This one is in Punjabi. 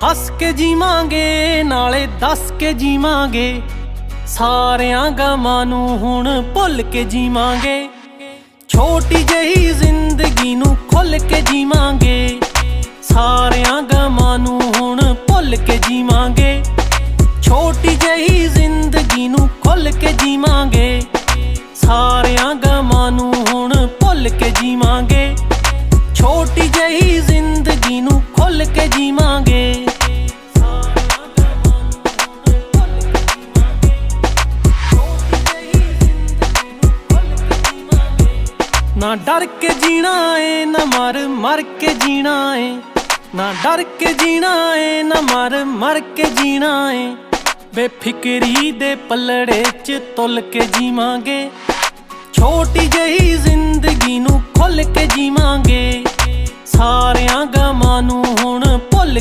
ਹੱਸ ਕੇ ਜੀਵਾਂਗੇ ਨਾਲੇ ਦੱਸ ਕੇ ਜੀਵਾਂਗੇ, ਸਾਰਿਆਂ ਗਮਾਂ ਨੂੰ ਹੁਣ ਭੁੱਲ ਕੇ ਜੀਵਾਂਗੇ। ਛੋਟੀ ਜਿਹੀ ਜ਼ਿੰਦਗੀ ਨੂੰ ਖੁੱਲ ਕੇ ਜੀਵਾਂਗੇ, ਸਾਰਿਆਂ ਗਮਾਂ ਨੂੰ ਹੁਣ ਭੁੱਲ ਕੇ ਜੀਵਾਂਗੇ। ਛੋਟੀ ਜਿਹੀ ਜ਼ਿੰਦਗੀ ਨੂੰ ਖੁੱਲ ਕੇ ਜੀਵਾਂਗੇ, ਸਾਰਿਆਂ ਗਮਾਂ ਨੂੰ ਹੁਣ ਭੁੱਲ ਕੇ ਜੀਵਾਂਗੇ। ਛੋਟੀ ਜਿਹੀ ਜ਼ਿੰਦਗੀ ਨੂੰ ਖੁੱਲ ਕੇ ਜੀਵਾਂਗੇ, ਸਾਰਿਆਂ ਗਮਾਂ ਨੂੰ ਹੁਣ ਭੁੱਲ ਕੇ ਜੀਵਾਂਗੇ। ਛੋਟੀ ਜਿਹੀ ਜ਼ਿੰਦਗੀ ਨੂੰ ਖੁੱਲ ਕੇ ਜੀਵਾਂਗੇ। ਨਾ ਡਰ ਕੇ ਜੀਣਾ ਏ ਨਾ ਮਰ ਕੇ ਜੀਣਾ ਏ, ਨਾ ਡਰ ਕੇ ਜੀਣਾ ਏ ਨਾ ਮਰ ਕੇ ਜੀਣਾ ਏ। ਬੇਫਿਕਰੀ ਦੇ ਪੱਲੜੇ 'ਚ ਤੁਲ ਕੇ ਜੀਵਾਂਗੇ, ਛੋਟੀ ਜਿਹੀ ਜ਼ਿੰਦਗੀ ਨੂੰ ਖੁੱਲ ਕੇ ਜੀਵਾਂਗੇ। ਸਾਰਿਆਂ ਗਮਾਂ ਨੂੰ ਹੁਣ ਭੁੱਲ